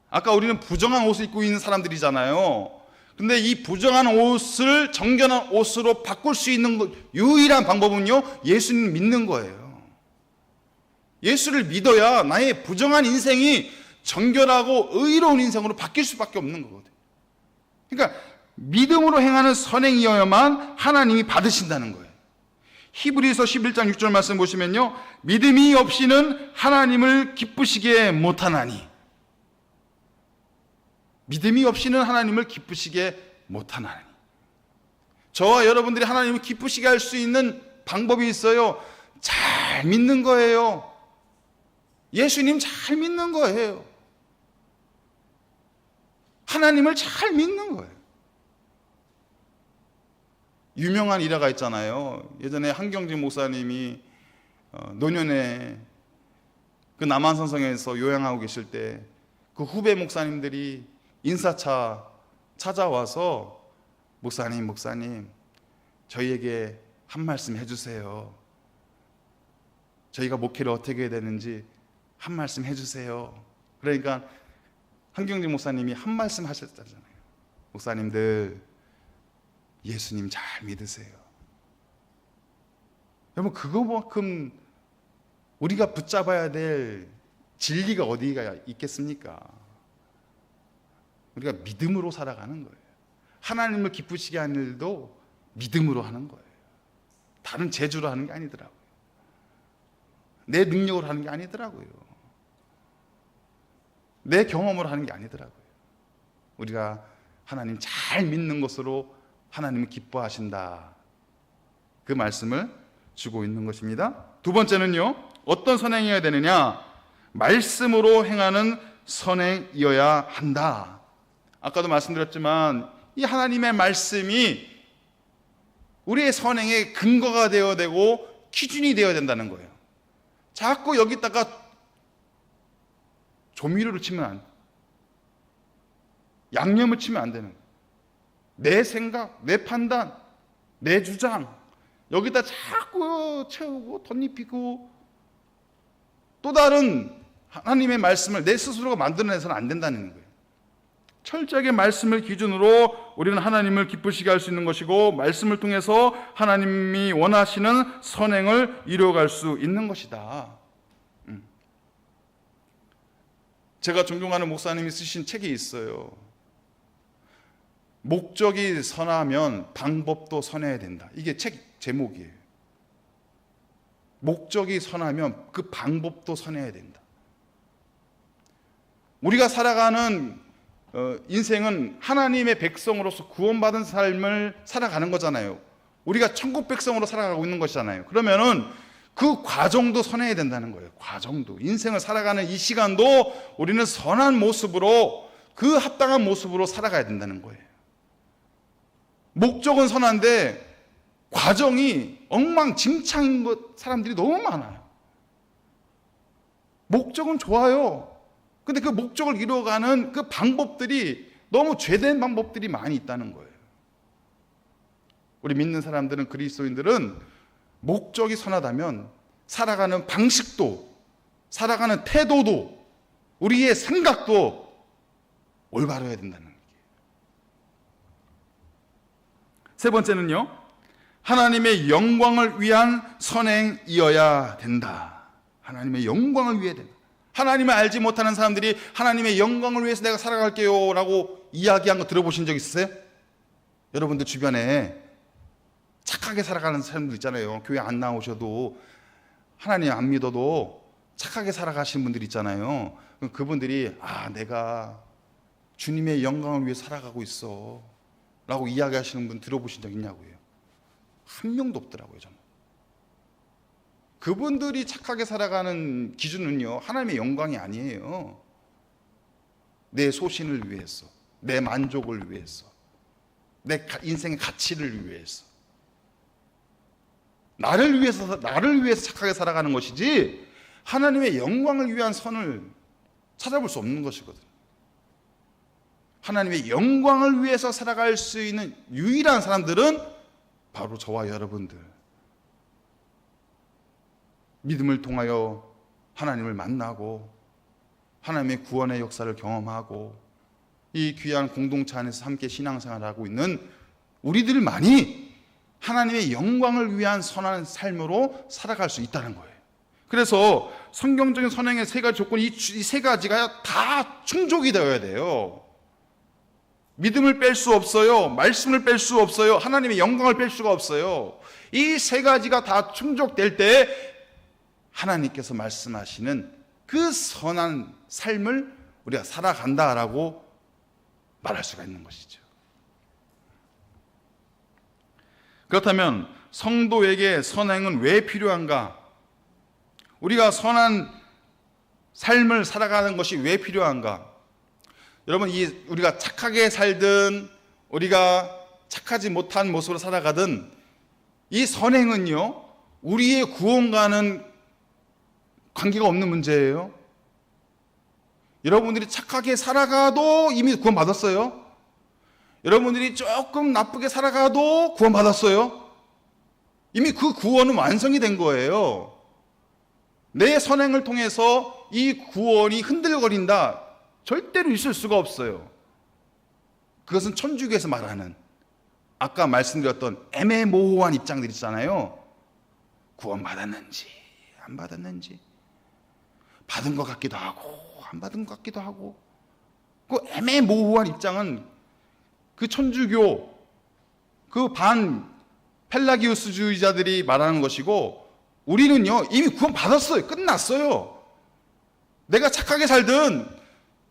아까 우리는 부정한 옷을 입고 있는 사람들이잖아요. 근데 이 부정한 옷을 정결한 옷으로 바꿀 수 있는 유일한 방법은요, 예수님 믿는 거예요. 예수를 믿어야 나의 부정한 인생이 정결하고 의로운 인생으로 바뀔 수밖에 없는 거거든요. 그러니까 믿음으로 행하는 선행이어야만 하나님이 받으신다는 거예요. 히브리서 11장 6절 말씀 보시면요, 믿음이 없이는 하나님을 기쁘시게 못하나니. 믿음이 없이는 하나님을 기쁘시게 못하나니. 저와 여러분들이 하나님을 기쁘시게 할 수 있는 방법이 있어요. 잘 믿는 거예요. 예수님 잘 믿는 거예요. 하나님을 잘 믿는 거예요. 유명한 일화가 있잖아요. 예전에 한경진 목사님이 노년에 그 남한산성에서 요양하고 계실 때 그 후배 목사님들이 인사차 찾아와서 목사님 저희에게 한 말씀 해주세요. 저희가 목회를 어떻게 해야 되는지 한 말씀 해주세요. 그러니까 한경진 목사님이 한 말씀 하셨잖아요. 목사님들 예수님 잘 믿으세요. 여러분, 그거만큼 우리가 붙잡아야 될 진리가 어디가 있겠습니까? 우리가 믿음으로 살아가는 거예요. 하나님을 기쁘시게 하는 일도 믿음으로 하는 거예요. 다른 재주로 하는 게 아니더라고요. 내 능력으로 하는 게 아니더라고요. 내 경험으로 하는 게 아니더라고요. 우리가 하나님 잘 믿는 것으로 하나님을 기뻐하신다. 그 말씀을 주고 있는 것입니다. 두 번째는요, 어떤 선행이어야 되느냐? 말씀으로 행하는 선행이어야 한다. 아까도 말씀드렸지만 이 하나님의 말씀이 우리의 선행의 근거가 되어야 되고 기준이 되어야 된다는 거예요. 자꾸 여기다가 조미료를 치면 안 돼. 양념을 치면 안 되는 거예요. 내 생각, 내 판단, 내 주장 여기다 자꾸 채우고 덧입히고 또 다른 하나님의 말씀을 내 스스로가 만들어내서는 안 된다는 거예요. 철저하게 말씀을 기준으로 우리는 하나님을 기쁘시게 할 수 있는 것이고 말씀을 통해서 하나님이 원하시는 선행을 이루어갈 수 있는 것이다. 제가 존경하는 목사님이 쓰신 책이 있어요. 목적이 선하면 방법도 선해야 된다. 이게 책 제목이에요. 목적이 선하면 그 방법도 선해야 된다. 우리가 살아가는 인생은 하나님의 백성으로서 구원받은 삶을 살아가는 거잖아요. 우리가 천국 백성으로 살아가고 있는 것이잖아요. 그러면은 그 과정도 선해야 된다는 거예요. 과정도. 인생을 살아가는 이 시간도 우리는 선한 모습으로 그 합당한 모습으로 살아가야 된다는 거예요. 목적은 선한데 과정이 엉망진창인 사람들이 너무 많아요. 목적은 좋아요. 근데 그 목적을 이루어가는 그 방법들이 너무 죄된 방법들이 많이 있다는 거예요. 우리 믿는 사람들은, 그리스도인들은 목적이 선하다면 살아가는 방식도, 살아가는 태도도, 우리의 생각도 올바르어야 된다는 거예요. 세 번째는요, 하나님의 영광을 위한 선행이어야 된다. 하나님의 영광을 위해 된다. 하나님을 알지 못하는 사람들이 하나님의 영광을 위해서 내가 살아갈게요 라고 이야기한 거 들어보신 적 있으세요? 여러분들 주변에 착하게 살아가는 사람들 있잖아요. 교회 안 나오셔도, 하나님 안 믿어도 착하게 살아가시는 분들 있잖아요. 그분들이 내가 주님의 영광을 위해 살아가고 있어. 라고 이야기하시는 분 들어보신 적 있냐고요? 한 명도 없더라고요. 저는 그분들이 착하게 살아가는 기준은요, 하나님의 영광이 아니에요. 내 소신을 위해서, 내 만족을 위해서, 내 인생의 가치를 위해서, 나를 위해서 착하게 살아가는 것이지 하나님의 영광을 위한 선을 찾아볼 수 없는 것이거든요. 하나님의 영광을 위해서 살아갈 수 있는 유일한 사람들은 바로 저와 여러분들, 믿음을 통하여 하나님을 만나고 하나님의 구원의 역사를 경험하고 이 귀한 공동체 안에서 함께 신앙생활을 하고 있는 우리들만이 하나님의 영광을 위한 선한 삶으로 살아갈 수 있다는 거예요. 그래서 성경적인 선행의 세 가지 조건, 이 세 가지가 다 충족이 되어야 돼요. 믿음을 뺄 수 없어요. 말씀을 뺄 수 없어요. 하나님의 영광을 뺄 수가 없어요. 이 세 가지가 다 충족될 때 하나님께서 말씀하시는 그 선한 삶을 우리가 살아간다라고 말할 수가 있는 것이죠. 그렇다면 성도에게 선행은 왜 필요한가? 우리가 선한 삶을 살아가는 것이 왜 필요한가? 여러분, 우리가 착하게 살든 우리가 착하지 못한 모습으로 살아가든 이 선행은요, 우리의 구원과는 관계가 없는 문제예요. 여러분들이 착하게 살아가도 이미 구원받았어요. 여러분들이 조금 나쁘게 살아가도 구원받았어요. 이미 그 구원은 완성이 된 거예요. 내 선행을 통해서 이 구원이 흔들거린다, 절대로 있을 수가 없어요. 그것은 천주교에서 말하는 아까 말씀드렸던 애매모호한 입장들 있잖아요. 구원받았는지 안 받았는지, 받은 것 같기도 하고 안 받은 것 같기도 하고, 그 애매모호한 입장은 그 천주교 그 반 펠라기우스주의자들이 말하는 것이고, 우리는요 이미 구원받았어요. 끝났어요. 내가 착하게 살든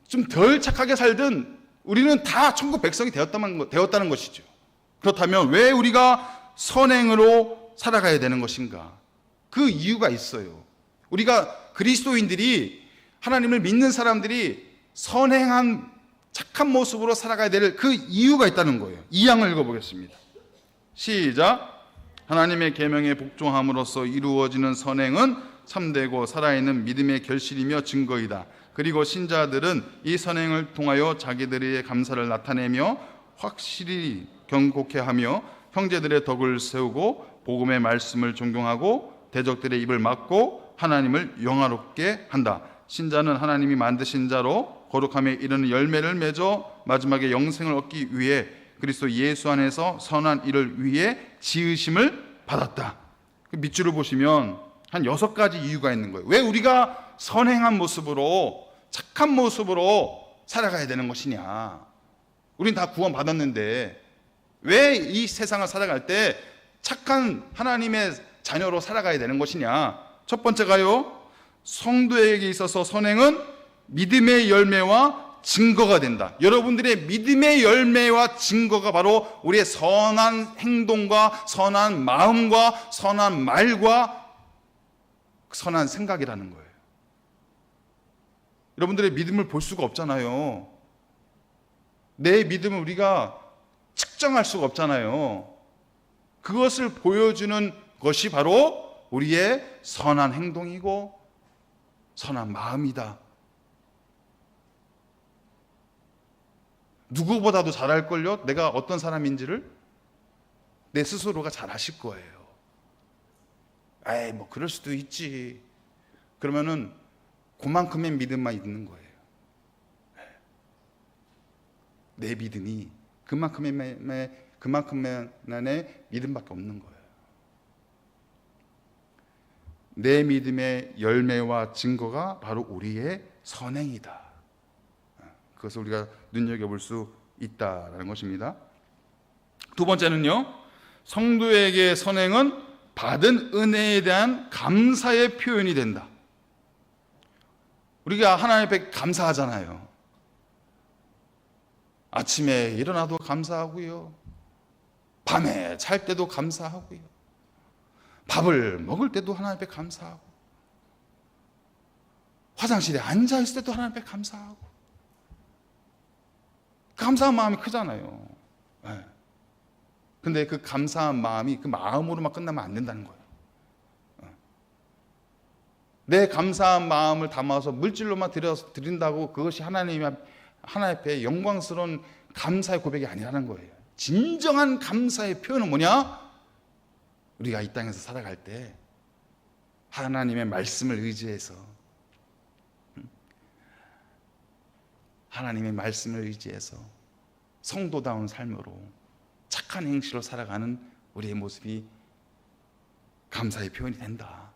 좀 덜 착하게 살든 우리는 다 천국 백성이 되었다는 것이죠. 그렇다면 왜 우리가 선행으로 살아가야 되는 것인가? 그 이유가 있어요. 우리가 그리스도인들이, 하나님을 믿는 사람들이 선행한 착한 모습으로 살아가야 될 그 이유가 있다는 거예요. 2장을 읽어보겠습니다. 시작. 하나님의 계명에 복종함으로써 이루어지는 선행은 참되고 살아있는 믿음의 결실이며 증거이다. 그리고 신자들은 이 선행을 통하여 자기들의 감사를 나타내며 확실히 경고케하며 형제들의 덕을 세우고 복음의 말씀을 존경하고 대적들의 입을 막고 하나님을 영화롭게 한다. 신자는 하나님이 만드신 자로 거룩함에 이르는 열매를 맺어 마지막에 영생을 얻기 위해 그리스도 예수 안에서 선한 일을 위해 지으심을 받았다. 밑줄을 보시면 한 6가지 이유가 있는 거예요. 왜 우리가 선행한 모습으로, 착한 모습으로 살아가야 되는 것이냐? 우린 다 구원 받았는데 왜 이 세상을 살아갈 때 착한 하나님의 자녀로 살아가야 되는 것이냐? 첫 번째가요, 성도에게 있어서 선행은 믿음의 열매와 증거가 된다. 여러분들의 믿음의 열매와 증거가 바로 우리의 선한 행동과 선한 마음과 선한 말과 선한 생각이라는 거예요. 여러분들의 믿음을 볼 수가 없잖아요. 내 믿음을 우리가 측정할 수가 없잖아요. 그것을 보여주는 것이 바로 우리의 선한 행동이고 선한 마음이다. 누구보다도 잘 알걸요? 내가 어떤 사람인지를 내 스스로가 잘 아실 거예요. 에이, 뭐 그럴 수도 있지. 그러면은 그만큼의 믿음만 있는 거예요. 내 믿음이 그만큼만의 믿음밖에 없는 거예요. 내 믿음의 열매와 증거가 바로 우리의 선행이다. 그것을 우리가 눈여겨볼 수 있다라는 것입니다. 두 번째는요, 성도에게 선행은 받은 은혜에 대한 감사의 표현이 된다. 우리가 하나님 앞에 감사하잖아요. 아침에 일어나도 감사하고요, 밤에 잘 때도 감사하고요. 밥을 먹을 때도 하나님 앞에 감사하고, 화장실에 앉아 있을 때도 하나님 앞에 감사하고. 감사한 마음이 크잖아요. 네. 근데 그 감사한 마음이 그 마음으로만 끝나면 안 된다는 거예요. 내 감사한 마음을 담아서 물질로만 드린다고 그것이 하나님 앞에 영광스러운 감사의 고백이 아니라는 거예요. 진정한 감사의 표현은 뭐냐? 우리가 이 땅에서 살아갈 때 하나님의 말씀을 의지해서, 하나님의 말씀을 의지해서 성도다운 삶으로 착한 행실로 살아가는 우리의 모습이 감사의 표현이 된다.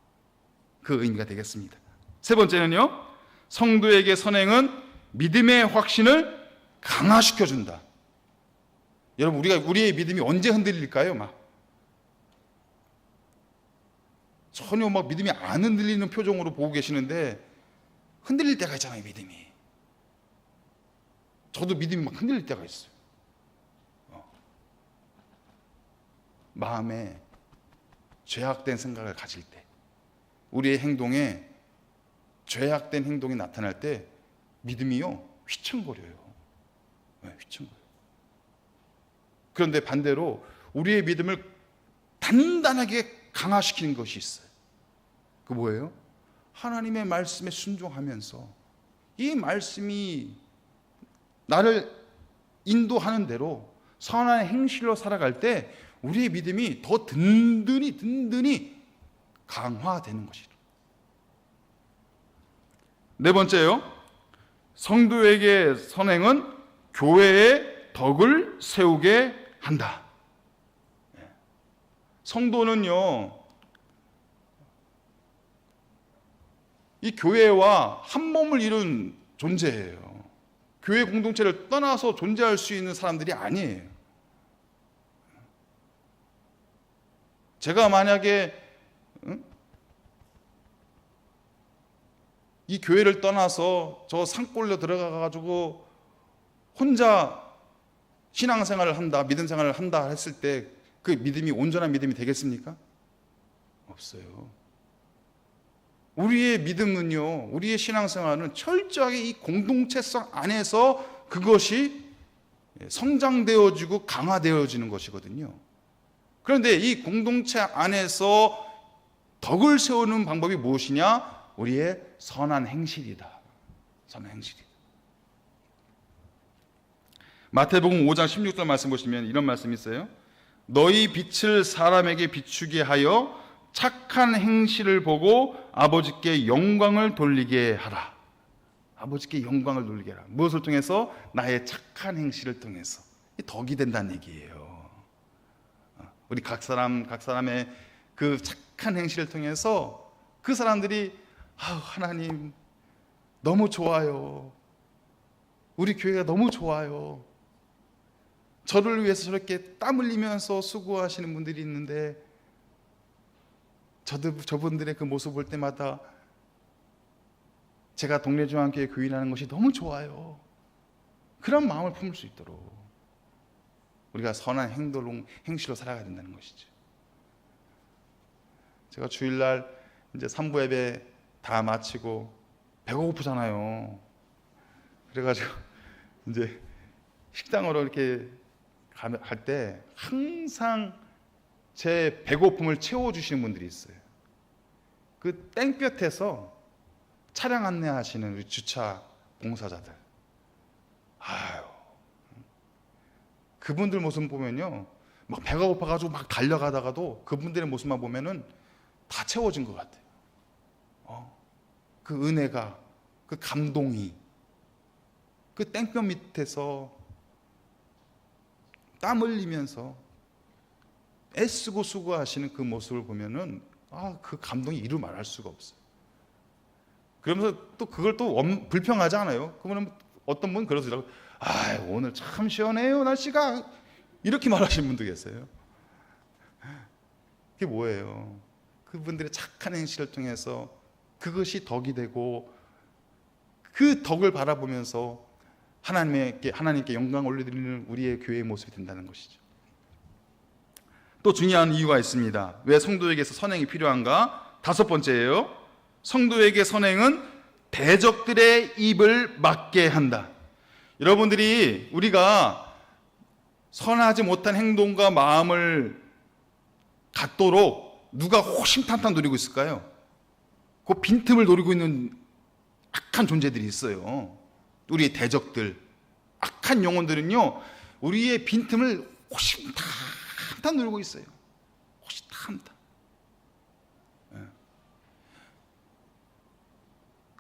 그 의미가 되겠습니다. 세 번째는요, 성도에게 선행은 믿음의 확신을 강화시켜준다. 여러분, 우리의 믿음이 언제 흔들릴까요? 전혀 믿음이 안 흔들리는 표정으로 보고 계시는데 흔들릴 때가 있잖아요, 믿음이. 저도 믿음이 흔들릴 때가 있어요. 마음에 죄악된 생각을 가질 때, 우리의 행동에 죄악된 행동이 나타날 때 믿음이요 휘청거려요. 휘청거려요. 그런데 반대로 우리의 믿음을 단단하게 강화시키는 것이 있어요. 그 뭐예요? 하나님의 말씀에 순종하면서 이 말씀이 나를 인도하는 대로 선한 행실로 살아갈 때 우리의 믿음이 더 든든히 강화되는 것이죠. 네 번째요, 성도에게 선행은 교회의 덕을 세우게 한다. 성도는요, 이 교회와 한 몸을 이룬 존재예요. 교회 공동체를 떠나서 존재할 수 있는 사람들이 아니에요. 제가 만약에 이 교회를 떠나서 저 산골로 들어가가지고 혼자 신앙생활을 한다, 믿음 생활을 한다 했을 때 그 믿음이 온전한 믿음이 되겠습니까? 없어요. 우리의 믿음은요, 우리의 신앙생활은 철저하게 이 공동체성 안에서 그것이 성장되어지고 강화되어지는 것이거든요. 그런데 이 공동체 안에서 덕을 세우는 방법이 무엇이냐? 우리의 선한 행실이다. 선한 행실이다. 마태복음 5장 16절 말씀 보시면 이런 말씀이 있어요. 너희 빛을 사람에게 비추게 하여 착한 행실을 보고 아버지께 영광을 돌리게 하라. 아버지께 영광을 돌리게 하라. 무엇을 통해서? 나의 착한 행실을 통해서. 이 덕이 된다는 얘기예요. 우리 각 사람의 그 착한 행실을 통해서 그 사람들이 하나님 너무 좋아요. 우리 교회가 너무 좋아요. 저를 위해서 저렇게 땀 흘리면서 수고하시는 분들이 있는데 저분들의 그 모습 볼 때마다 제가 동네 중앙교회 교인하는 것이 너무 좋아요. 그런 마음을 품을 수 있도록 우리가 선한 행실로 살아가야 된다는 것이죠. 제가 주일날 이제 3부 예배 다 마치고 배고프잖아요. 그래가지고 이제 식당으로 이렇게 갈 때 항상 제 배고픔을 채워주시는 분들이 있어요. 그 땡볕에서 차량 안내하시는 우리 주차 봉사자들. 그분들 모습 보면요, 막 배가 고파가지고 막 달려가다가도 그분들의 모습만 보면은 다 채워진 것 같아요. 그 은혜가, 그 감동이, 그 땡볕 밑에서 땀 흘리면서 애쓰고 수고하시는 그 모습을 보면은 그 감동이 이루 말할 수가 없어요. 그러면서 또 그걸 또 불평하지 않아요. 그러면 어떤 분은 그러더라고요. 오늘 참 시원해요, 날씨가. 이렇게 말하시는 분도 계세요. 그게 뭐예요? 그분들의 착한 행실을 통해서 그것이 덕이 되고 그 덕을 바라보면서 하나님께 영광을 올려드리는 우리의 교회의 모습이 된다는 것이죠. 또 중요한 이유가 있습니다. 왜 성도에게서 선행이 필요한가? 다섯 번째예요. 성도에게 선행은 대적들의 입을 막게 한다. 여러분들이 우리가 선하지 못한 행동과 마음을 갖도록 누가 호심탄탄 노리고 있을까요? 그 빈틈을 노리고 있는 악한 존재들이 있어요. 우리의 대적들, 악한 영혼들은요, 우리의 빈틈을 호심탄탄 노리고 있어요. 호심탄탄.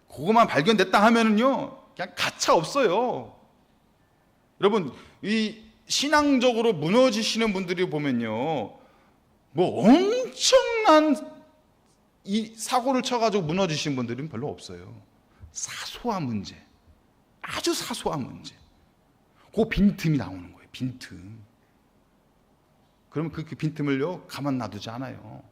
그거만 발견됐다 하면은요, 그냥 가차 없어요. 여러분, 이 신앙적으로 무너지시는 분들이 보면요, 뭐 엄청난 이 사고를 쳐가지고 무너지신 분들은 별로 없어요. 사소한 문제, 아주 사소한 문제, 그 빈틈이 나오는 거예요. 빈틈. 그러면 그 빈틈을요 가만 놔두지 않아요.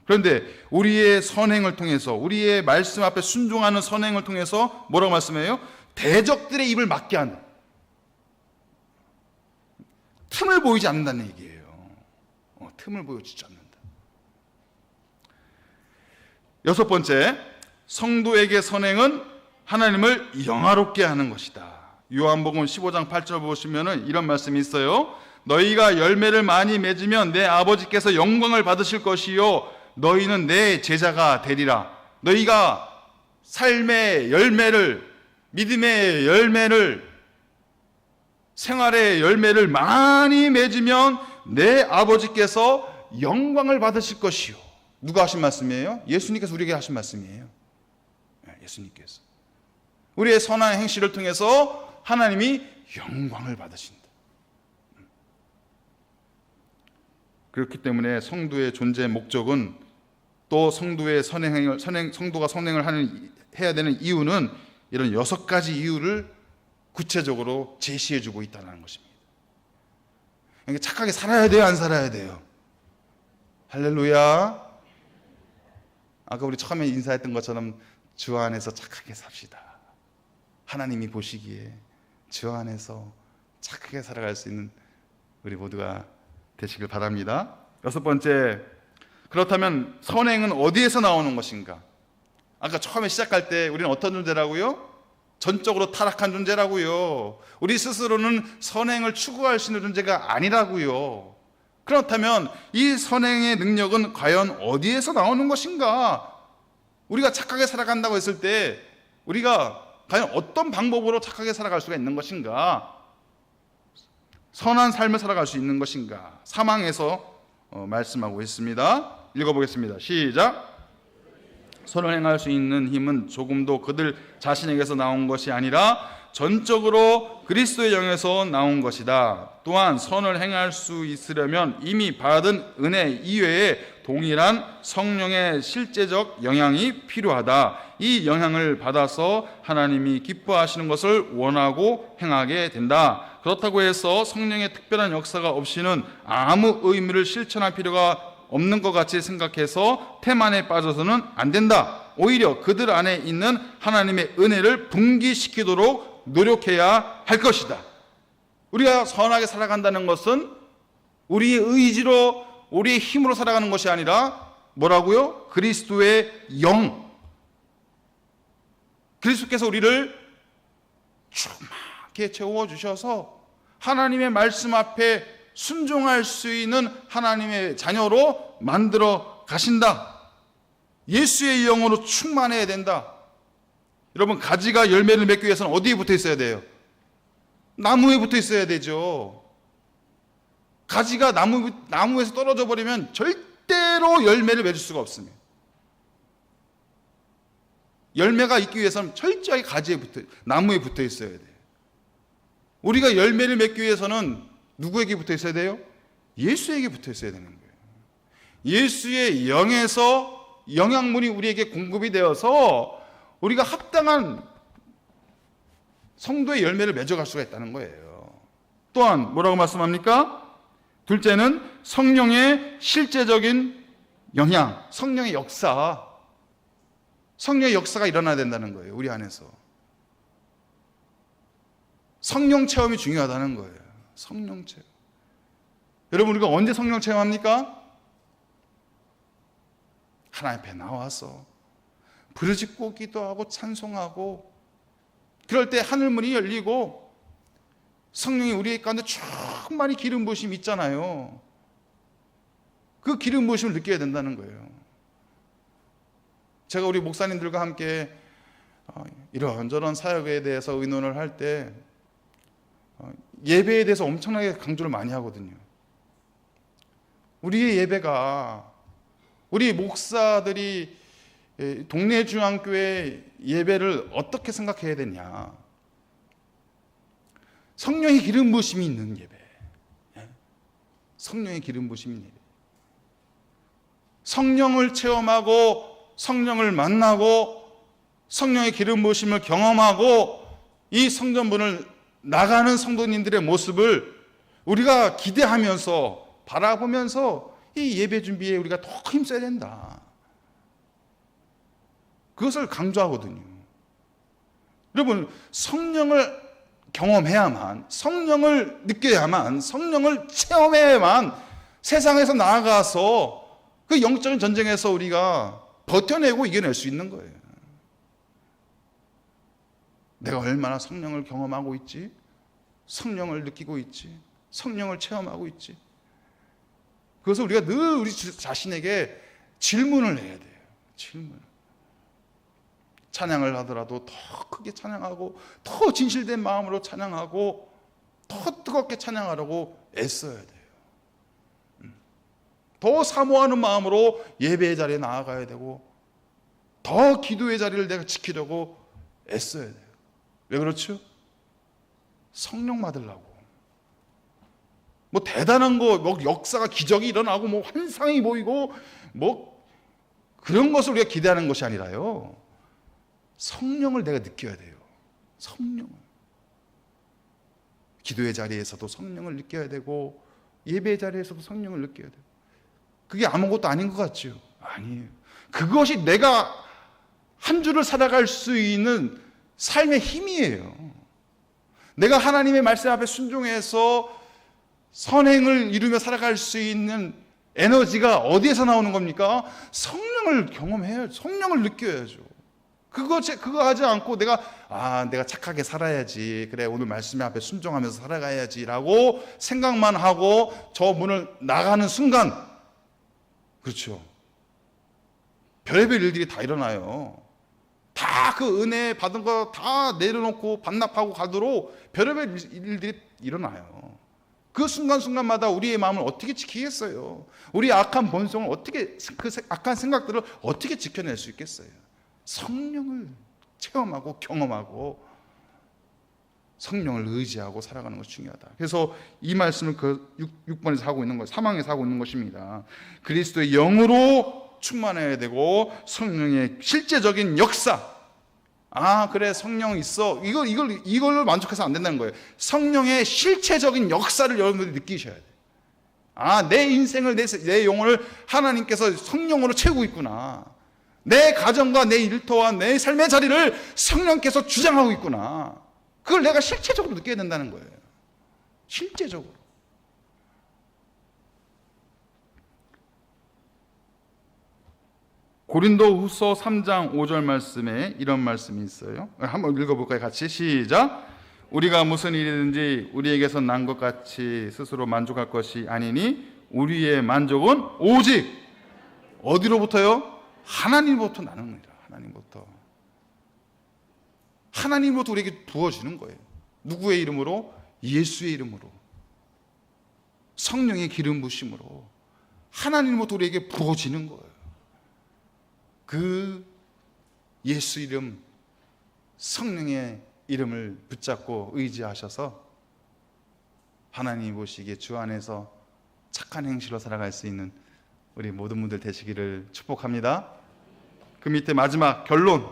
그런데 우리의 선행을 통해서, 우리의 말씀 앞에 순종하는 선행을 통해서 뭐라고 말씀해요? 대적들의 입을 막게 한다. 틈을 보이지 않는다는 얘기예요. 틈을 보여주지 않는다. 여섯 번째, 성도에게 선행은 하나님을 영화롭게 하는 것이다. 요한복음 15장 8절 보시면은 이런 말씀이 있어요. 너희가 열매를 많이 맺으면 내 아버지께서 영광을 받으실 것이요 너희는 내 제자가 되리라. 너희가 삶의 열매를, 믿음의 열매를, 생활의 열매를 많이 맺으면 내 아버지께서 영광을 받으실 것이요. 누가 하신 말씀이에요? 예수님께서 우리에게 하신 말씀이에요. 예수님께서 우리의 선한 행실을 통해서 하나님이 영광을 받으신다. 그렇기 때문에 성도의 존재의 목적은, 또 성도의 성도가 선행을 해야 되는 이유는 이런 여섯 가지 이유를 구체적으로 제시해주고 있다는 것입니다. 그러니까 착하게 살아야 돼요, 안 살아야 돼요? 할렐루야. 아까 우리 처음에 인사했던 것처럼 주 안에서 착하게 삽시다. 하나님이 보시기에 주 안에서 착하게 살아갈 수 있는 우리 모두가 되시길 바랍니다. 여섯 번째, 그렇다면 선행은 어디에서 나오는 것인가? 아까 처음에 시작할 때 우리는 어떤 존재라고요? 전적으로 타락한 존재라고요. 우리 스스로는 선행을 추구할 수 있는 존재가 아니라고요. 그렇다면 이 선행의 능력은 과연 어디에서 나오는 것인가? 우리가 착하게 살아간다고 했을 때 우리가 과연 어떤 방법으로 착하게 살아갈 수가 있는 것인가? 선한 삶을 살아갈 수 있는 것인가? 사망에서 말씀하고 있습니다. 읽어보겠습니다. 시작. 선행할 수 있는 힘은 조금도 그들 자신에게서 나온 것이 아니라 전적으로 그리스도의 영에서 나온 것이다. 또한 선을 행할 수 있으려면 이미 받은 은혜 이외에 동일한 성령의 실제적 영향이 필요하다. 이 영향을 받아서 하나님이 기뻐하시는 것을 원하고 행하게 된다. 그렇다고 해서 성령의 특별한 역사가 없이는 아무 의미를 실천할 필요가 없는 것 같이 생각해서 태만에 빠져서는 안 된다. 오히려 그들 안에 있는 하나님의 은혜를 분기시키도록 노력해야 할 것이다. 우리가 선하게 살아간다는 것은 우리의 의지로, 우리의 힘으로 살아가는 것이 아니라 뭐라고요? 그리스도의 영, 그리스도께서 우리를 충만하게 채워주셔서 하나님의 말씀 앞에 순종할 수 있는 하나님의 자녀로 만들어 가신다. 예수의 영으로 충만해야 된다. 여러분, 가지가 열매를 맺기 위해서는 어디에 붙어 있어야 돼요? 나무에 붙어 있어야 되죠. 가지가 나무에서 떨어져 버리면 절대로 열매를 맺을 수가 없습니다. 열매가 있기 위해서는 철저하게 나무에 붙어 있어야 돼요. 우리가 열매를 맺기 위해서는 누구에게 붙어 있어야 돼요? 예수에게 붙어 있어야 되는 거예요. 예수의 영에서 영양분이 우리에게 공급이 되어서 우리가 합당한 성도의 열매를 맺어갈 수가 있다는 거예요. 또한 뭐라고 말씀합니까? 둘째는 성령의 실제적인 영향, 성령의 역사. 성령의 역사가 일어나야 된다는 거예요. 우리 안에서. 성령 체험이 중요하다는 거예요. 성령 체험. 여러분, 우리가 언제 성령 체험합니까? 하나님 앞에 나와서 부르짖고 기도하고 찬송하고, 그럴 때 하늘문이 열리고 성령이 우리 가운데 충만히 기름 부으심이 있잖아요. 그 기름 부으심을 느껴야 된다는 거예요. 제가 우리 목사님들과 함께 이런저런 사역에 대해서 의논을 할 때 예배에 대해서 엄청나게 강조를 많이 하거든요. 우리의 예배가, 우리 목사들이 동네 중앙교회 예배를 어떻게 생각해야 되냐, 성령의 기름 부으심이 있는 예배, 성령의 기름 부으심이 있는 예배, 성령을 체험하고 성령을 만나고 성령의 기름 부으심을 경험하고 이 성전문을 나가는 성도님들의 모습을 우리가 기대하면서 바라보면서 이 예배 준비에 우리가 더 힘써야 된다, 그것을 강조하거든요. 여러분, 성령을 경험해야만, 성령을 느껴야만, 성령을 체험해야만 세상에서 나아가서 그 영적인 전쟁에서 우리가 버텨내고 이겨낼 수 있는 거예요. 내가 얼마나 성령을 경험하고 있지? 성령을 느끼고 있지? 성령을 체험하고 있지? 그것을 우리가 늘 우리 자신에게 질문을 해야 돼요. 질문. 찬양을 하더라도 더 크게 찬양하고, 더 진실된 마음으로 찬양하고, 더 뜨겁게 찬양하려고 애써야 돼요. 더 사모하는 마음으로 예배의 자리에 나아가야 되고, 더 기도의 자리를 내가 지키려고 애써야 돼요. 왜 그렇죠? 성령 받으려고. 뭐 대단한 거, 뭐 역사가, 기적이 일어나고, 뭐 환상이 보이고, 뭐 그런 것을 우리가 기대하는 것이 아니라요, 성령을 내가 느껴야 돼요. 성령을. 기도의 자리에서도 성령을 느껴야 되고, 예배의 자리에서도 성령을 느껴야 돼요. 그게 아무것도 아닌 것 같죠? 아니에요. 그것이 내가 한 주를 살아갈 수 있는 삶의 힘이에요. 내가 하나님의 말씀 앞에 순종해서 선행을 이루며 살아갈 수 있는 에너지가 어디에서 나오는 겁니까? 성령을 경험해야죠. 성령을 느껴야죠. 그거 하지 않고 내가 착하게 살아야지, 그래 오늘 말씀 앞에 순종하면서 살아가야지라고 생각만 하고 저 문을 나가는 순간, 그렇죠, 별의별 일들이 다 일어나요. 다 그 은혜 받은 거 다 내려놓고 반납하고 가도록 별의별 일들이 일어나요. 그 순간순간마다 우리의 마음을 어떻게 지키겠어요? 우리의 악한 본성을 어떻게, 그 악한 생각들을 어떻게 지켜낼 수 있겠어요? 성령을 체험하고 경험하고 성령을 의지하고 살아가는 것이 중요하다. 그래서 이 말씀을 그 6번에서 하고 있는 것, 사망에서 하고 있는 것입니다. 그리스도의 영으로 충만해야 되고, 성령의 실제적인 역사. 그래 성령 있어, 이걸로 만족해서 안 된다는 거예요. 성령의 실체적인 역사를 여러분들이 느끼셔야 돼요. 내 인생을, 내 영혼을 하나님께서 성령으로 채우고 있구나. 내 가정과 내 일터와 내 삶의 자리를 성령께서 주장하고 있구나. 그걸 내가 실체적으로 느껴야 된다는 거예요. 실제적으로. 고린도후서 3장 5절 말씀에 이런 말씀이 있어요. 한번 읽어볼까요? 같이 시작. 우리가 무슨 일이든지 우리에게서 난 것 같이 스스로 만족할 것이 아니니 우리의 만족은 오직 어디로부터요? 하나님부터 나는 겁니다. 하나님부터 우리에게 부어지는 거예요. 누구의 이름으로? 예수의 이름으로, 성령의 기름 부심으로 하나님부터 우리에게 부어지는 거예요. 그 예수 이름, 성령의 이름을 붙잡고 의지하셔서 하나님이 보시기에 주 안에서 착한 행실로 살아갈 수 있는 우리 모든 분들 되시기를 축복합니다. 그 밑에 마지막 결론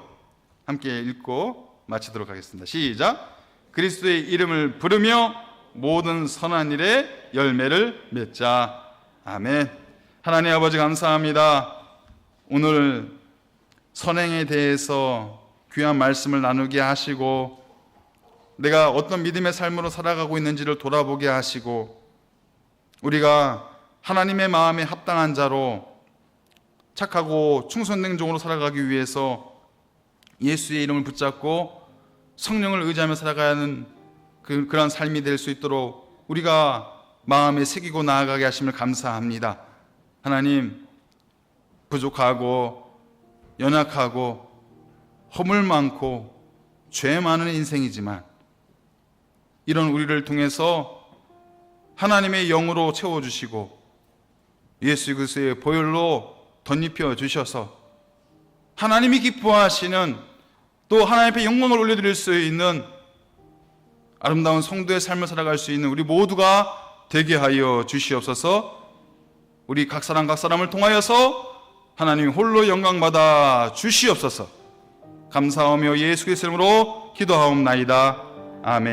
함께 읽고 마치도록 하겠습니다. 시작. 그리스도의 이름을 부르며 모든 선한 일에 열매를 맺자. 아멘. 하나님 아버지 감사합니다. 오늘 선행에 대해서 귀한 말씀을 나누게 하시고, 내가 어떤 믿음의 삶으로 살아가고 있는지를 돌아보게 하시고, 우리가 하나님의 마음에 합당한 자로 착하고 충성된 종으로 살아가기 위해서 예수의 이름을 붙잡고 성령을 의지하며 살아가야 하는 그런 삶이 될 수 있도록 우리가 마음에 새기고 나아가게 하심을 감사합니다. 하나님, 부족하고 연약하고 허물 많고 죄 많은 인생이지만 이런 우리를 통해서 하나님의 영으로 채워주시고 예수 그리스도의 보혈로 덧입혀 주셔서 하나님이 기뻐하시는, 또 하나님 앞에 영광을 올려드릴 수 있는 아름다운 성도의 삶을 살아갈 수 있는 우리 모두가 되게 하여 주시옵소서. 우리 각 사람을 통하여서 하나님 홀로 영광받아 주시옵소서. 감사하며 예수 그리스도 이름으로 기도하옵나이다. 아멘.